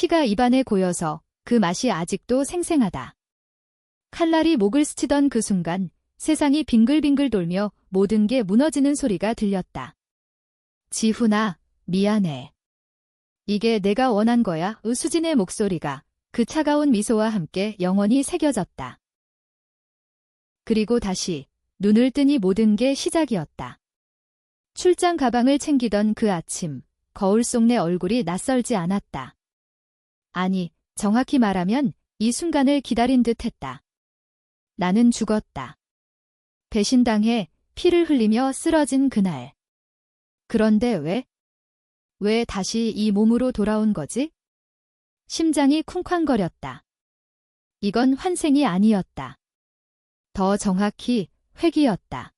피가 입안에 고여서 그 맛이 아직도 생생하다. 칼날이 목을 스치던 그 순간 세상이 빙글빙글 돌며 모든 게 무너지는 소리가 들렸다. 지훈아, 미안해. 이게 내가 원한 거야. 수진의 목소리가 그 차가운 미소와 함께 영원히 새겨졌다. 그리고 다시 눈을 뜨니 모든 게 시작이었다. 출장 가방을 챙기던 그 아침, 거울 속 내 얼굴이 낯설지 않았다. 아니, 정확히 말하면 이 순간을 기다린 듯 했다. 나는 죽었다. 배신당해 피를 흘리며 쓰러진 그날. 그런데 왜 다시 이 몸으로 돌아온 거지? 심장이 쿵쾅거렸다. 이건 환생이 아니었다. 더 정확히 회귀였다.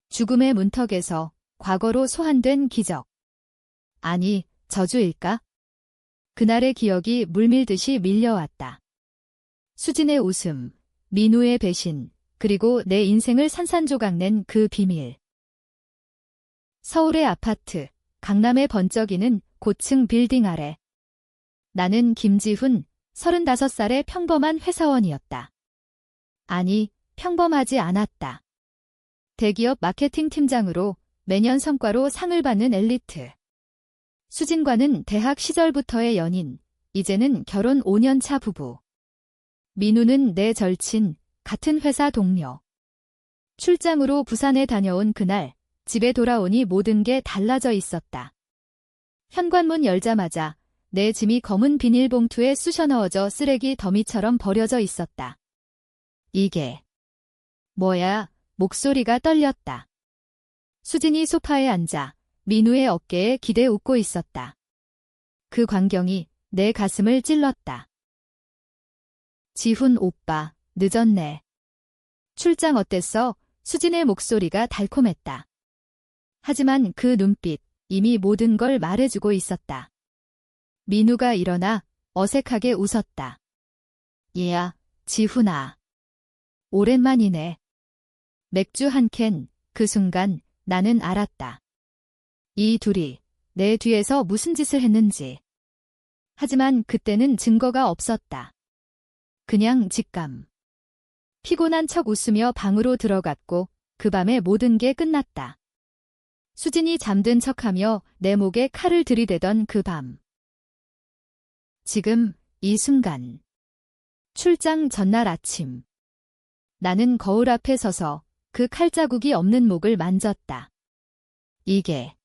죽음의 문턱에서 과거로 소환된 기적. 아니, 저주일까? 그날의 기억이 물밀듯이 밀려왔다. 수진의 웃음, 민우의 배신, 그리고 내 인생을 산산조각낸 그 비밀. 서울의 아파트, 강남의 번쩍이는 고층 빌딩 아래. 나는 김지훈, 35살의 평범한 회사원이었다. 아니, 평범하지 않았다. 대기업 마케팅 팀장으로 매년 성과로 상을 받는 엘리트. 수진과는 대학 시절부터의 연인, 이제는 결혼 5년 차 부부. 민우는 내 절친, 같은 회사 동료. 출장으로 부산에 다녀온 그날, 집에 돌아오니 모든 게 달라져 있었다. 현관문 열자마자 내 짐이 검은 비닐봉투에 쑤셔 넣어져 쓰레기 더미처럼 버려져 있었다. 이게 뭐야? 목소리가 떨렸다. 수진이 소파에 앉아 민우의 어깨에 기대 웃고 있었다. 그 광경이 내 가슴을 찔렀다. 지훈 오빠, 늦었네. 출장 어땠어? 수진의 목소리가 달콤했다. 하지만 그 눈빛, 이미 모든 걸 말해주고 있었다. 민우가 일어나 어색하게 웃었다. 얘야, 지훈아. 오랜만이네. 맥주 한 캔, 그 순간 나는 알았다. 이 둘이 내 뒤에서 무슨 짓을 했는지. 하지만 그때는 증거가 없었다. 그냥 직감. 피곤한 척 웃으며 방으로 들어갔고 그 밤에 모든 게 끝났다. 수진이 잠든 척하며 내 목에 칼을 들이대던 그 밤. 지금 이 순간. 출장 전날 아침. 나는 거울 앞에 서서 그 칼자국이 없는 목을 만졌다. 이게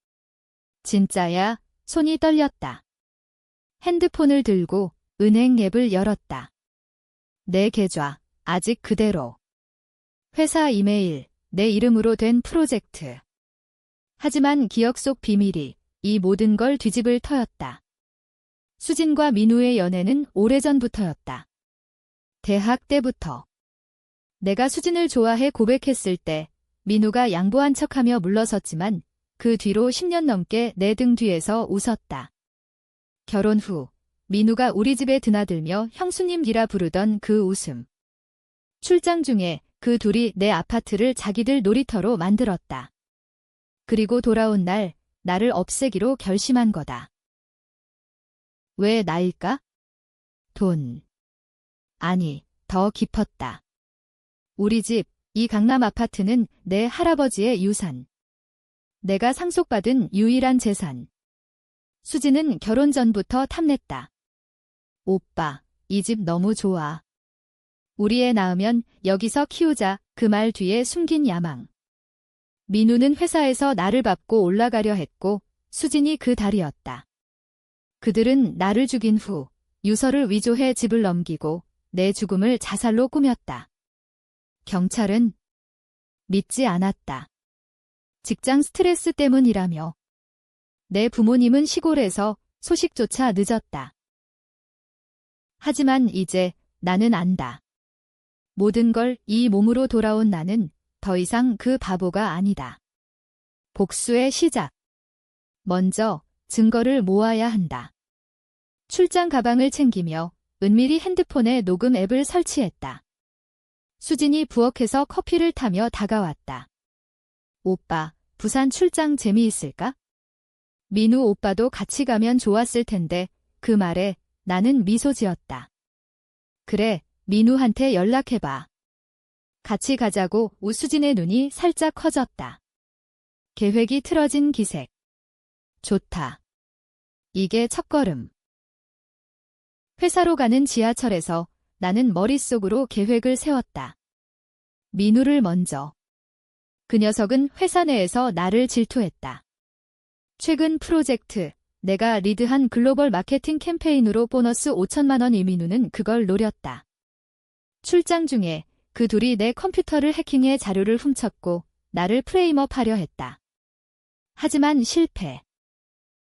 진짜야? 손이 떨렸다. 핸드폰을 들고 은행 앱을 열었다. 내 계좌 아직 그대로. 회사 이메일, 내 이름으로 된 프로젝트. 하지만 기억 속 비밀이 이 모든 걸 뒤집을 터였다. 수진과 민우의 연애는 오래전부터였다. 대학 때부터. 내가 수진을 좋아해 고백했을 때 민우가 양보한 척하며 물러섰지만 그 뒤로 10년 넘게 내 등 뒤에서 웃었다. 결혼 후 민우가 우리 집에 드나들며 형수님이라 부르던 그 웃음. 출장 중에 그 둘이 내 아파트를 자기들 놀이터로 만들었다. 그리고 돌아온 날 나를 없애기로 결심한 거다. 왜 나일까? 돈. 아니, 더 깊었다. 우리 집, 이 강남 아파트는 내 할아버지의 유산. 내가 상속받은 유일한 재산. 수지는 결혼 전부터 탐냈다. 오빠, 이 집 너무 좋아. 우리 애 낳으면 여기서 키우자. 그 말 뒤에 숨긴 야망. 민우는 회사에서 나를 밟고 올라가려 했고 수진이 그 다리였다. 그들은 나를 죽인 후 유서를 위조해 집을 넘기고 내 죽음을 자살로 꾸몄다. 경찰은 믿지 않았다. 직장 스트레스 때문이라며. 내 부모님은 시골에서 소식조차 늦었다. 하지만 이제 나는 안다. 모든 걸 이 몸으로 돌아온 나는 더 이상 그 바보가 아니다. 복수의 시작. 먼저 증거를 모아야 한다. 출장 가방을 챙기며 은밀히 핸드폰에 녹음 앱을 설치했다. 수진이 부엌에서 커피를 타며 다가왔다. 오빠, 부산 출장 재미있을까? 민우 오빠도 같이 가면 좋았을 텐데 그 말에 나는 미소 지었다. 그래, 민우한테 연락해봐. 같이 가자고. 우수진의 눈이 살짝 커졌다. 계획이 틀어진 기색. 좋다. 이게 첫걸음. 회사로 가는 지하철에서 나는 머릿속으로 계획을 세웠다. 민우를 먼저. 그 녀석은 회사 내에서 나를 질투했다. 최근 프로젝트, 내가 리드한 글로벌 마케팅 캠페인으로 보너스 5천만 원. 이민우는 그걸 노렸다. 출장 중에 그 둘이 내 컴퓨터를 해킹해 자료를 훔쳤고 나를 프레임업 하려 했다. 하지만 실패.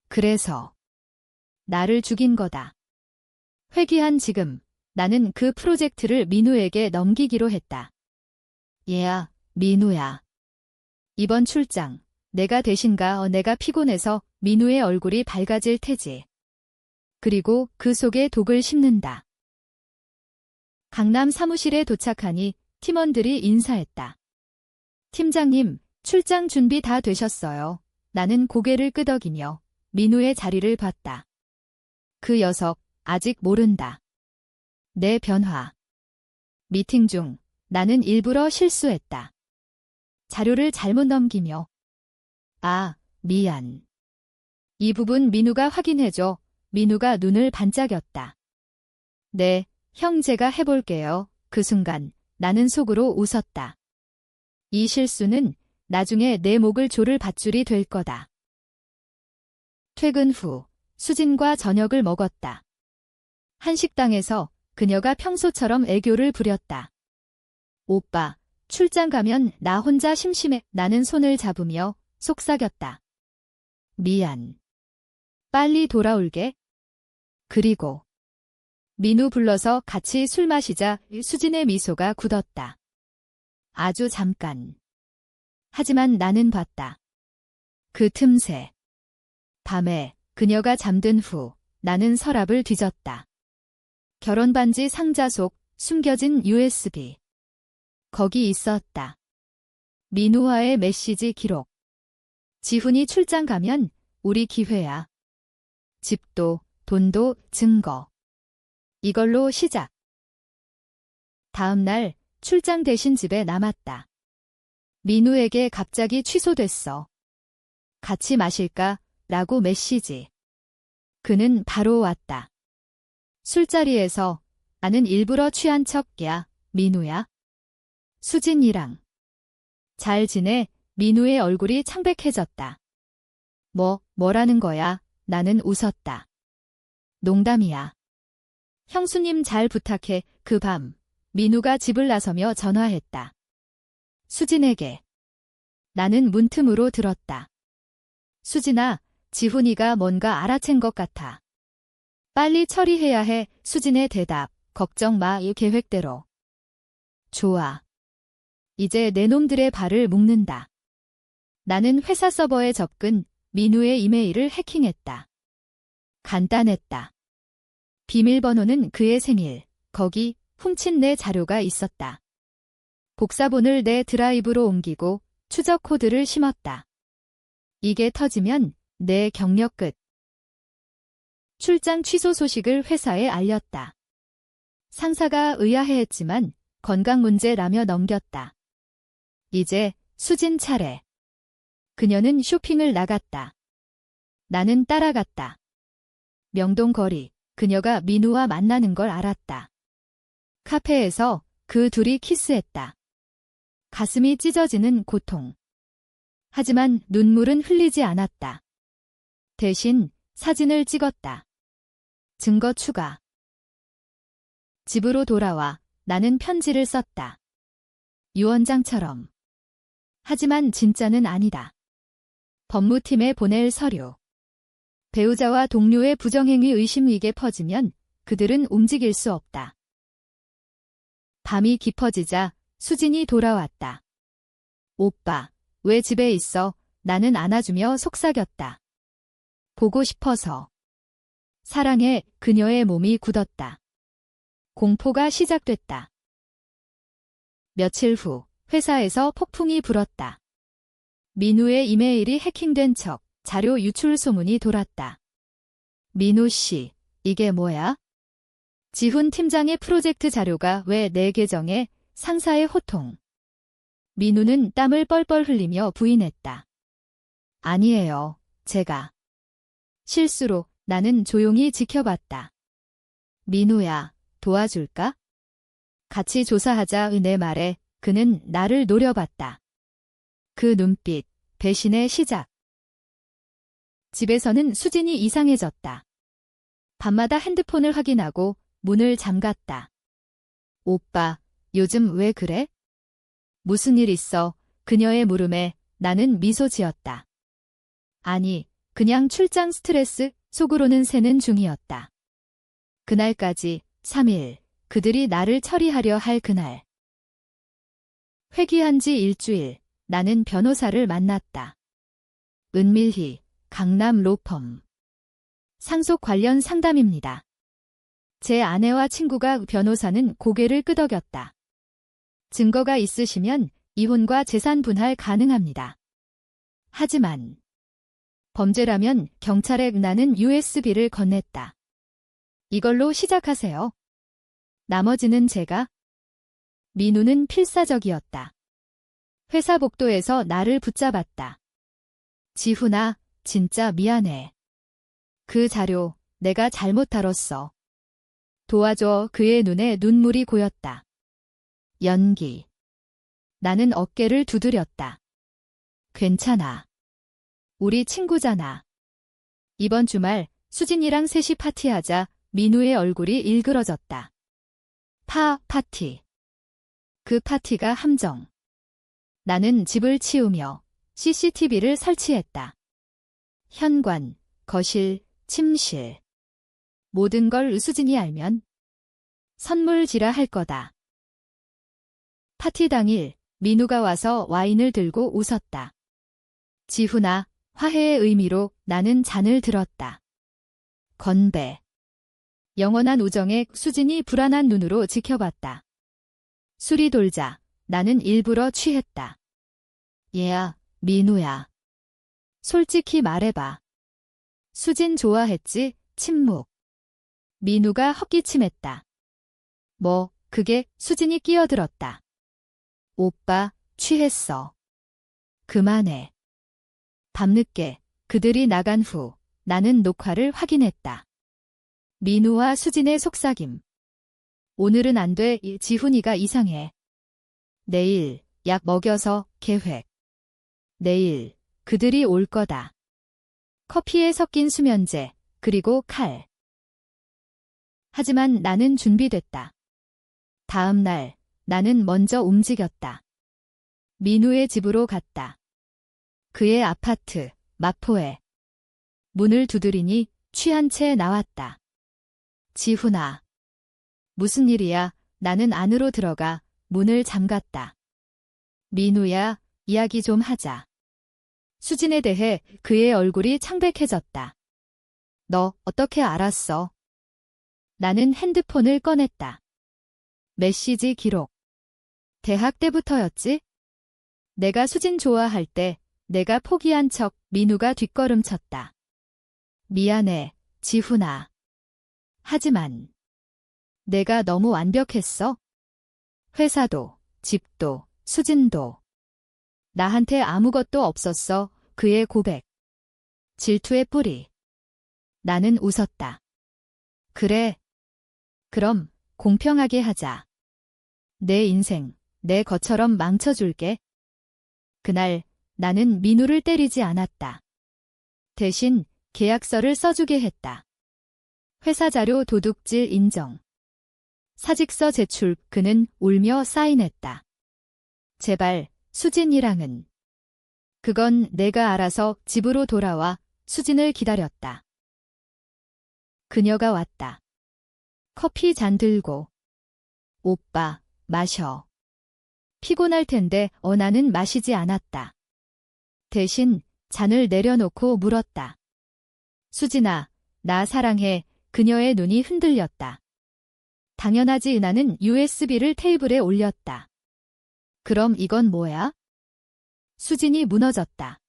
그래서 나를 죽인 거다. 회귀한 지금 나는 그 프로젝트를 민우에게 넘기기로 했다. 얘야, 민우야. 이번 출장 내가 대신 가. 내가 피곤해서 민우의 얼굴이 밝아질 테지. 그리고 그 속에 독을 심는다. 강남 사무실에 도착하니 팀원들이 인사했다. 팀장님, 출장 준비 다 되셨어요. 나는 고개를 끄덕이며 민우의 자리를 봤다. 그 녀석 아직 모른다. 내 변화. 미팅 중 나는 일부러 실수했다. 자료를 잘못 넘기며 아, 미안. 이 부분 민우가 확인해줘. 민우가 눈을 반짝였다. 네, 형 제가 해볼게요. 그 순간 나는 속으로 웃었다. 이 실수는 나중에 내 목을 조를 밧줄이 될 거다. 퇴근 후 수진과 저녁을 먹었다. 한식당에서 그녀가 평소처럼 애교를 부렸다. 오빠, 출장 가면 나 혼자 심심해. 나는 손을 잡으며 속삭였다. 미안. 빨리 돌아올게. 그리고 민우 불러서 같이 술 마시자. 수진의 미소가 굳었다. 아주 잠깐. 하지만 나는 봤다. 그 틈새. 밤에 그녀가 잠든 후 나는 서랍을 뒤졌다. 결혼반지 상자 속 숨겨진 USB. 거기 있었다. 민우와의 메시지 기록. 지훈이 출장 가면 우리 기회야. 집도, 돈도, 증거. 이걸로 시작. 다음 날 출장 대신 집에 남았다. 민우에게 갑자기 취소됐어. 같이 마실까? 라고 메시지. 그는 바로 왔다. 술자리에서 나는 일부러 취한 척야. 민우야. 수진이랑. 잘 지내? 민우의 얼굴이 창백해졌다. 뭐라는 거야? 나는 웃었다. 농담이야. 형수님 잘 부탁해. 그 밤 민우가 집을 나서며 전화했다. 수진에게. 나는 문틈으로 들었다. 수진아, 지훈이가 뭔가 알아챈 것 같아. 빨리 처리해야 해. 수진의 대답. 걱정 마. 이 계획대로. 좋아. 이제 내 놈들의 발을 묶는다. 나는 회사 서버에 접근, 민우의 이메일을 해킹했다. 간단했다. 비밀번호는 그의 생일, 거기 훔친 내 자료가 있었다. 복사본을 내 드라이브로 옮기고 추적 코드를 심었다. 이게 터지면 내 경력 끝. 출장 취소 소식을 회사에 알렸다. 상사가 의아해했지만 건강 문제라며 넘겼다. 이제 수진 차례. 그녀는 쇼핑을 나갔다. 나는 따라갔다. 명동 거리, 그녀가 민우와 만나는 걸 알았다. 카페에서 그 둘이 키스했다. 가슴이 찢어지는 고통. 하지만 눈물은 흘리지 않았다. 대신 사진을 찍었다. 증거 추가. 집으로 돌아와 나는 편지를 썼다. 유언장처럼. 하지만 진짜는 아니다. 법무팀에 보낼 서류. 배우자와 동료의 부정행위 의심 위게 퍼지면 그들은 움직일 수 없다. 밤이 깊어지자 수진이 돌아왔다. 오빠, 왜 집에 있어? 나는 안아주며 속삭였다. 보고 싶어서. 사랑해. 그녀의 몸이 굳었다. 공포가 시작됐다. 며칠 후 회사에서 폭풍이 불었다. 민우의 이메일이 해킹된 척 자료 유출 소문이 돌았다. 민우 씨, 이게 뭐야? 지훈 팀장의 프로젝트 자료가 왜 내 계정에? 상사의 호통. 민우는 땀을 뻘뻘 흘리며 부인했다. 아니에요. 제가. 실수로. 나는 조용히 지켜봤다. 민우야, 도와줄까? 같이 조사하자의 내 말에 그는 나를 노려봤다. 그 눈빛, 배신의 시작. 집에서는 수진이 이상해졌다. 밤마다 핸드폰을 확인하고 문을 잠갔다. 오빠, 요즘 왜 그래? 무슨 일 있어? 그녀의 물음에 나는 미소 지었다. 아니, 그냥 출장 스트레스, 속으로는 새는 중이었다. 그날까지 3일, 그들이 나를 처리하려 할 그날. 회귀한 지 일주일, 나는 변호사를 만났다. 은밀히, 강남 로펌. 상속 관련 상담입니다. 제 아내와 친구가 변호사는 고개를 끄덕였다. 증거가 있으시면 이혼과 재산 분할 가능합니다. 하지만 범죄라면 경찰에 나는 USB를 건넸다. 이걸로 시작하세요. 나머지는 제가. 민우는 필사적이었다. 회사 복도에서 나를 붙잡았다. 지훈아, 진짜 미안해. 그 자료 내가 잘못 다뤘어. 도와줘. 그의 눈에 눈물이 고였다. 연기. 나는 어깨를 두드렸다. 괜찮아. 우리 친구잖아. 이번 주말 수진이랑 셋이 파티하자. 민우의 얼굴이 일그러졌다. 파티. 그 파티가 함정. 나는 집을 치우며 CCTV를 설치했다. 현관, 거실, 침실. 모든 걸 수진이 알면 선물지라 할 거다. 파티 당일 민우가 와서 와인을 들고 웃었다. 지훈아, 화해의 의미로 나는 잔을 들었다. 건배. 영원한 우정에 수진이 불안한 눈으로 지켜봤다. 술이 돌자 나는 일부러 취했다. 얘야, 민우야. 솔직히 말해봐. 수진 좋아했지? 침묵. 민우가 헛기침했다. 뭐, 그게? 수진이 끼어들었다. 오빠, 취했어. 그만해. 밤늦게 그들이 나간 후 나는 녹화를 확인했다. 민우와 수진의 속삭임. 오늘은 안 돼. 지훈이가 이상해. 내일 약 먹여서 계획. 내일 그들이 올 거다. 커피에 섞인 수면제, 그리고 칼. 하지만 나는 준비됐다. 다음 날 나는 먼저 움직였다. 민우의 집으로 갔다. 그의 아파트, 마포에. 문을 두드리니 취한 채 나왔다. 지훈아. 무슨 일이야? 나는 안으로 들어가 문을 잠갔다. 민우야, 이야기 좀 하자. 수진에 대해 그의 얼굴이 창백해졌다. 너 어떻게 알았어? 나는 핸드폰을 꺼냈다. 메시지 기록. 대학 때부터였지? 내가 수진 좋아할 때 내가 포기한 척. 민우가 뒷걸음쳤다. 미안해, 지훈아. 하지만 내가 너무 완벽했어? 회사도, 집도, 수진도. 나한테 아무것도 없었어. 그의 고백. 질투의 뿌리. 나는 웃었다. 그래. 그럼 공평하게 하자. 내 인생, 내 것처럼 망쳐줄게. 그날 나는 민우를 때리지 않았다. 대신 계약서를 써주게 했다. 회사 자료 도둑질 인정. 사직서 제출. 그는 울며 사인했다. 제발, 수진이랑은. 그건 내가 알아서. 집으로 돌아와 수진을 기다렸다. 그녀가 왔다. 커피 잔 들고. 오빠, 마셔. 피곤할 텐데. 나는 마시지 않았다. 대신 잔을 내려놓고 물었다. 수진아, 나 사랑해. 그녀의 눈이 흔들렸다. 당연하지. 나는 USB를 테이블에 올렸다. 그럼 이건 뭐야? 수진이 무너졌다.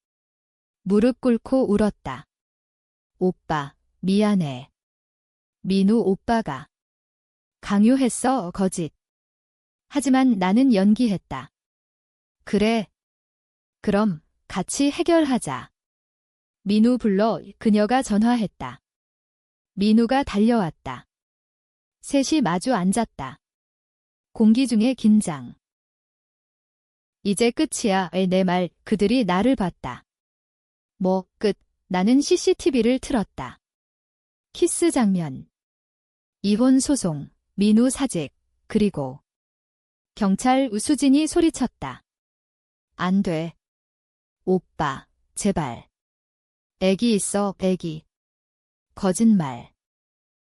무릎 꿇고 울었다. 오빠, 미안해. 민우 오빠가 강요했어, 거짓. 하지만 나는 연기했다. 그래. 그럼 같이 해결하자. 민우 불러 그녀가 전화했다. 민우가 달려왔다. 셋이 마주 앉았다. 공기 중에 긴장. 이제 끝이야. 내 말, 그들이 나를 봤다. 뭐, 끝. 나는 CCTV를 틀었다. 키스 장면. 이혼 소송, 민우 사직, 그리고 경찰 수진이 소리쳤다. 안 돼. 오빠, 제발. 애기 있어, 애기. 거짓말.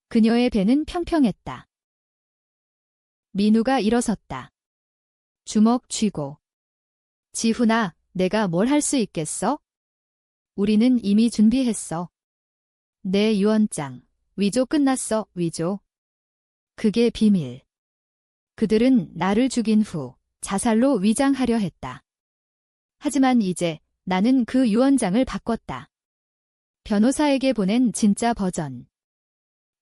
그녀의 배는 평평했다. 민우가 일어섰다. 주먹 쥐고. 지훈아, 내가 뭘 할 수 있겠어? 우리는 이미 준비했어. 내 유언장. 위조 끝났어, 위조. 그게 비밀. 그들은 나를 죽인 후 자살로 위장하려 했다. 하지만 이제 나는 그 유언장을 바꿨다. 변호사에게 보낸 진짜 버전.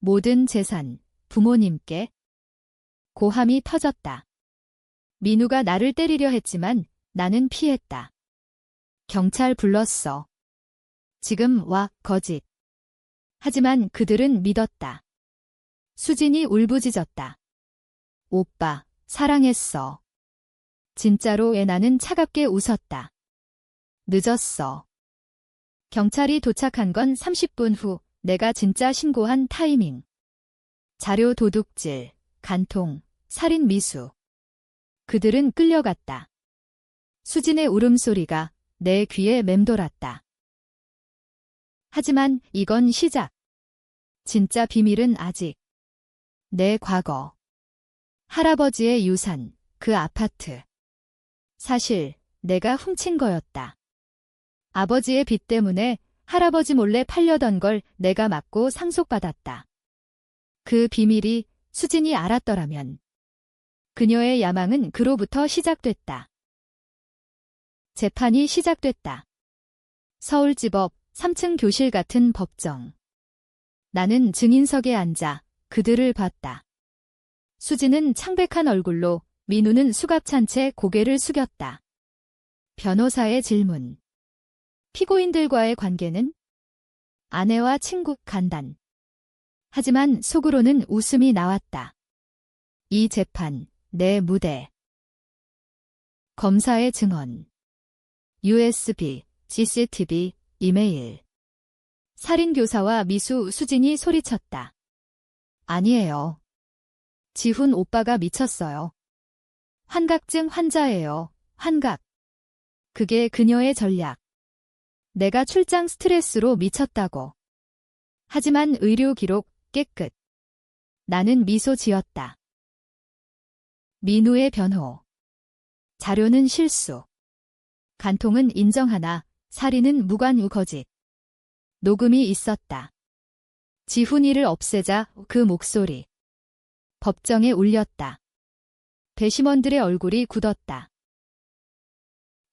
모든 재산, 부모님께. 고함이 터졌다. 민우가 나를 때리려 했지만 나는 피했다. 경찰 불렀어. 지금 와, 거짓. 하지만 그들은 믿었다. 수진이 울부짖었다. 오빠, 사랑했어. 진짜로. 나는 차갑게 웃었다. 늦었어. 경찰이 도착한 건 30분 후. 내가 진짜 신고한 타이밍. 자료 도둑질, 간통, 살인 미수. 그들은 끌려갔다. 수진의 울음소리가 내 귀에 맴돌았다. 하지만 이건 시작. 진짜 비밀은 아직. 내 과거. 할아버지의 유산, 그 아파트. 사실 내가 훔친 거였다. 아버지의 빚 때문에 할아버지 몰래 팔려던 걸 내가 막고 상속받았다. 그 비밀이 수진이 알았더라면 그녀의 야망은 그로부터 시작됐다. 재판이 시작됐다. 서울지법 3층 교실 같은 법정. 나는 증인석에 앉아 그들을 봤다. 수진은 창백한 얼굴로, 민우는 수갑찬 채 고개를 숙였다. 변호사의 질문. 피고인들과의 관계는? 아내와 친구, 간단. 하지만 속으로는 웃음이 나왔다. 이 재판, 내 무대. 검사의 증언. USB, CCTV, 이메일. 살인교사와 미수, 수진이 소리쳤다. 아니에요. 지훈 오빠가 미쳤어요. 환각증 환자예요. 환각. 그게 그녀의 전략. 내가 출장 스트레스로 미쳤다고. 하지만 의료 기록 깨끗. 나는 미소 지었다. 민우의 변호. 자료는 실수. 간통은 인정하나 살인은 무관 거짓. 녹음이 있었다. 지훈이를 없애자 그 목소리. 법정에 울렸다. 배심원들의 얼굴이 굳었다.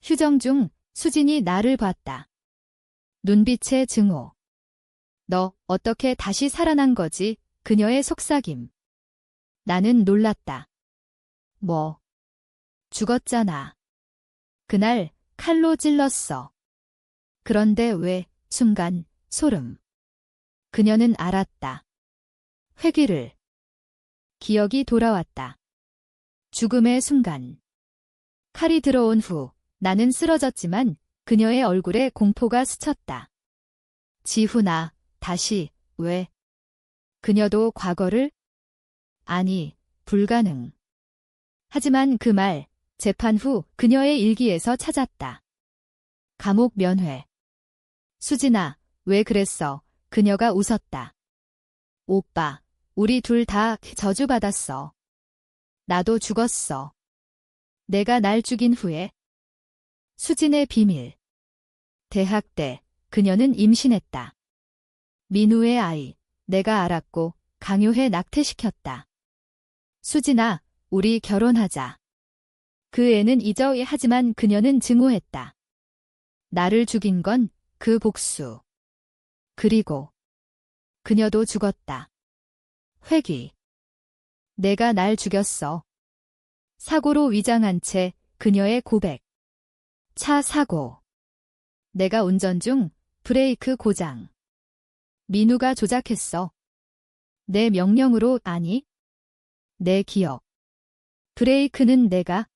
휴정 중 수진이 나를 봤다. 눈빛의 증오. 너 어떻게 다시 살아난 거지? 그녀의 속삭임. 나는 놀랐다. 뭐? 죽었잖아. 그날 칼로 찔렀어. 그런데 왜? 순간 소름. 그녀는 알았다. 회귀를. 기억이 돌아왔다. 죽음의 순간. 칼이 들어온 후 나는 쓰러졌지만 그녀의 얼굴에 공포가 스쳤다. 지훈아, 다시, 왜? 그녀도 과거를? 아니, 불가능. 하지만 그 말, 재판 후 그녀의 일기에서 찾았다. 감옥 면회. 수진아, 왜 그랬어? 그녀가 웃었다. 오빠, 우리 둘 다 저주받았어. 나도 죽었어. 내가 날 죽인 후에. 수진의 비밀. 대학 때 그녀는 임신했다. 민우의 아이, 내가 알았고 강요해 낙태시켰다. 수진아, 우리 결혼하자. 그 애는 잊어. 하지만 그녀는 증오했다. 나를 죽인 건 그 복수. 그리고 그녀도 죽었다. 회귀. 내가 날 죽였어. 사고로 위장한 채 그녀의 고백. 차 사고. 내가 운전 중 브레이크 고장. 민우가 조작했어. 내 명령으로 아니. 내 기억. 브레이크는 내가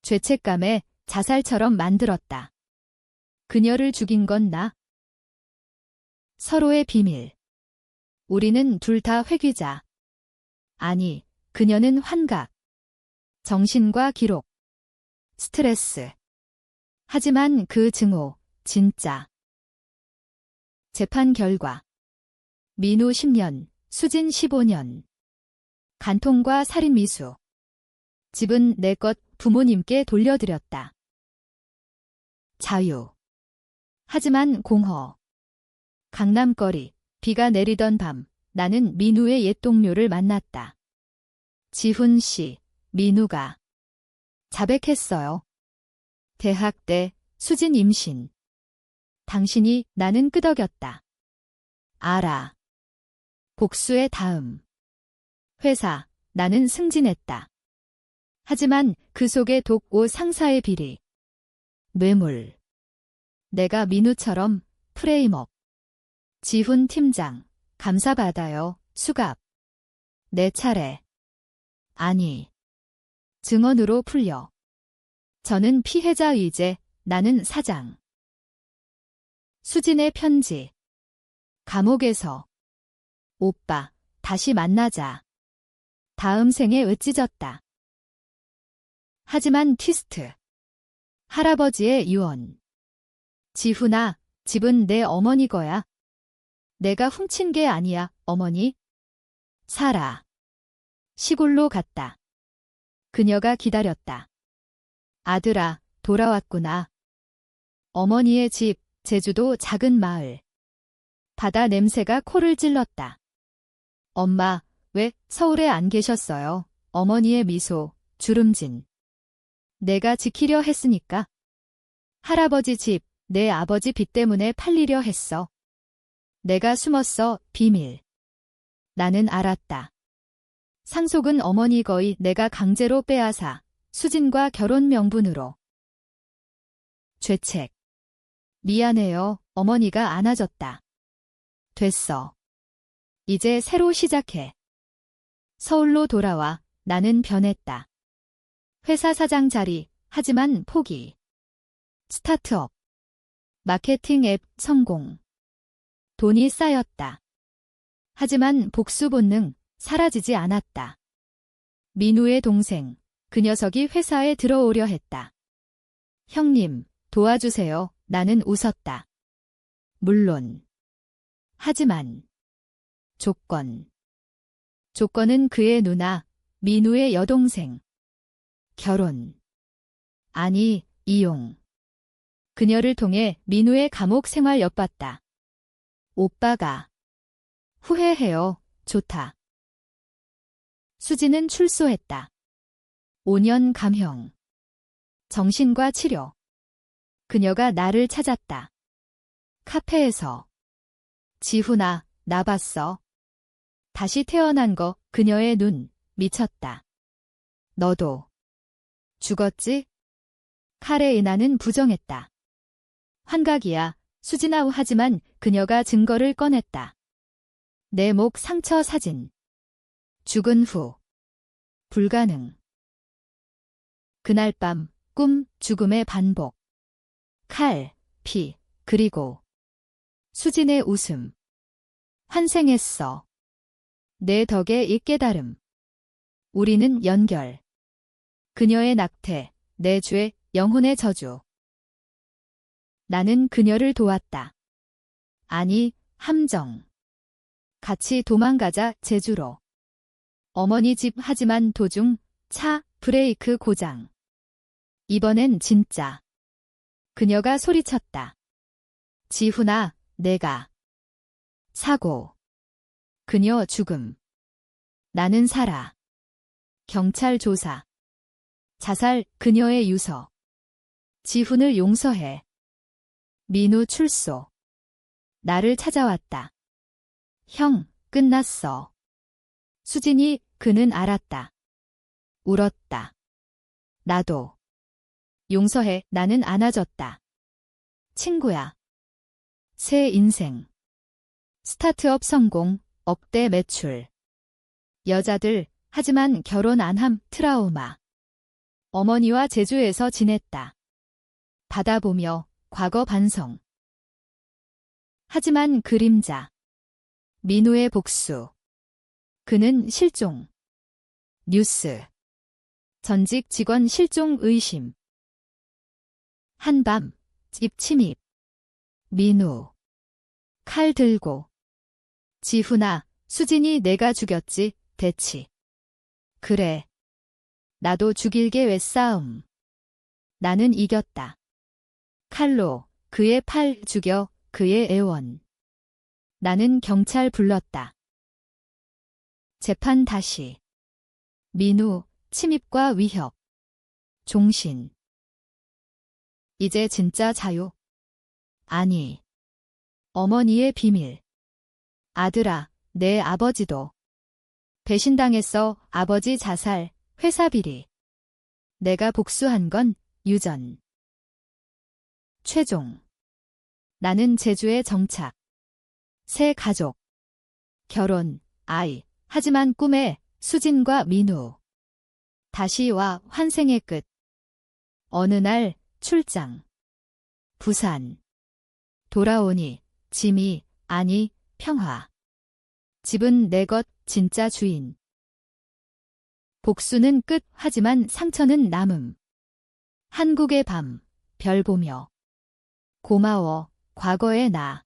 죄책감에 자살처럼 만들었다. 그녀를 죽인 건 나. 서로의 비밀. 우리는 둘 다 회귀자. 아니, 그녀는 환각. 정신과 기록. 스트레스. 하지만 그 증오, 진짜. 재판 결과. 민우 10년, 수진 15년. 간통과 살인 미수. 집은 내 것 부모님께 돌려드렸다. 자유. 하지만 공허. 강남거리, 비가 내리던 밤, 나는 민우의 옛 동료를 만났다. 지훈 씨, 민우가 자백했어요. 대학 때 수진 임신. 당신이 나는 끄덕였다. 알아. 복수의 다음. 회사, 나는 승진했다. 하지만 그 속에 독오 상사의 비리. 뇌물. 내가 민우처럼 프레임업. 지훈 팀장, 감사받아요, 수갑. 내 차례. 아니. 증언으로 풀려. 저는 피해자의제, 나는 사장. 수진의 편지. 감옥에서. 오빠, 다시 만나자. 다음 생에 으찢었다. 하지만 트위스트. 할아버지의 유언. 지훈아, 집은 내 어머니 거야. 내가 훔친 게 아니야, 어머니. 살아. 시골로 갔다. 그녀가 기다렸다. 아들아, 돌아왔구나. 어머니의 집, 제주도 작은 마을. 바다 냄새가 코를 찔렀다. 엄마, 왜 서울에 안 계셨어요? 어머니의 미소, 주름진. 내가 지키려 했으니까. 할아버지 집, 내 아버지 빚 때문에 팔리려 했어. 내가 숨었어, 비밀. 나는 알았다. 상속은 어머니 거의 내가 강제로 빼앗아 수진과 결혼 명분으로. 죄책. 미안해요, 어머니가 안아줬다. 됐어. 이제 새로 시작해. 서울로 돌아와, 나는 변했다. 회사 사장 자리, 하지만 포기. 스타트업. 마케팅 앱 성공. 돈이 쌓였다. 하지만 복수 본능, 사라지지 않았다. 민우의 동생, 그 녀석이 회사에 들어오려 했다. 형님, 도와주세요. 나는 웃었다. 물론. 하지만. 조건. 조건은 그의 누나, 민우의 여동생. 결혼. 아니, 이용. 그녀를 통해 민우의 감옥 생활 엿봤다. 오빠가. 후회해요. 좋다. 수지는 출소했다. 5년 감형. 정신과 치료. 그녀가 나를 찾았다. 카페에서. 지훈아, 나 봤어. 다시 태어난 거, 그녀의 눈, 미쳤다. 너도. 죽었지? 칼에 인하는 부정했다. 환각이야, 수진아. 하지만 그녀가 증거를 꺼냈다. 내 목 상처 사진. 죽은 후. 불가능. 그날 밤, 꿈, 죽음의 반복. 칼, 피, 그리고 수진의 웃음. 환생했어. 내 덕에 이 깨달음. 우리는 연결. 그녀의 낙태, 내 죄, 영혼의 저주. 나는 그녀를 도왔다. 아니, 함정. 같이 도망가자, 제주로. 어머니 집. 하지만 도중 차 브레이크 고장. 이번엔 진짜. 그녀가 소리쳤다. 지훈아, 내가. 사고. 그녀 죽음. 나는 살아. 경찰 조사. 자살. 그녀의 유서. 지훈을 용서해. 민우 출소. 나를 찾아왔다. 형, 끝났어. 수진이 그는 알았다. 울었다. 나도. 용서해. 나는 안아줬다. 친구야. 새 인생. 스타트업 성공, 억대 매출. 여자들, 하지만 결혼 안 함, 트라우마. 어머니와 제주에서 지냈다. 바다 보며 과거 반성. 하지만 그림자. 민우의 복수. 그는 실종. 뉴스. 전직 직원 실종 의심. 한밤, 집 침입. 민우. 칼 들고. 지훈아, 수진이 내가 죽였지, 대치. 그래. 나도 죽일게 왜 싸움. 나는 이겼다. 칼로 그의 팔 죽여 그의 애원. 나는 경찰 불렀다. 재판 다시. 민우, 침입과 위협. 종신. 이제 진짜 자유. 아니. 어머니의 비밀. 아들아, 내 아버지도. 배신당했어. 아버지 자살, 회사 비리. 내가 복수한 건 유전. 최종. 나는 제주에 정착. 새 가족. 결혼, 아이. 하지만 꿈에 수진과 민우. 다시 와 환생의 끝. 어느 날 출장. 부산. 돌아오니 짐이 아니 평화. 집은 내 것 진짜 주인. 복수는 끝 하지만 상처는 남음. 한국의 밤, 별 보며. 고마워, 과거의 나.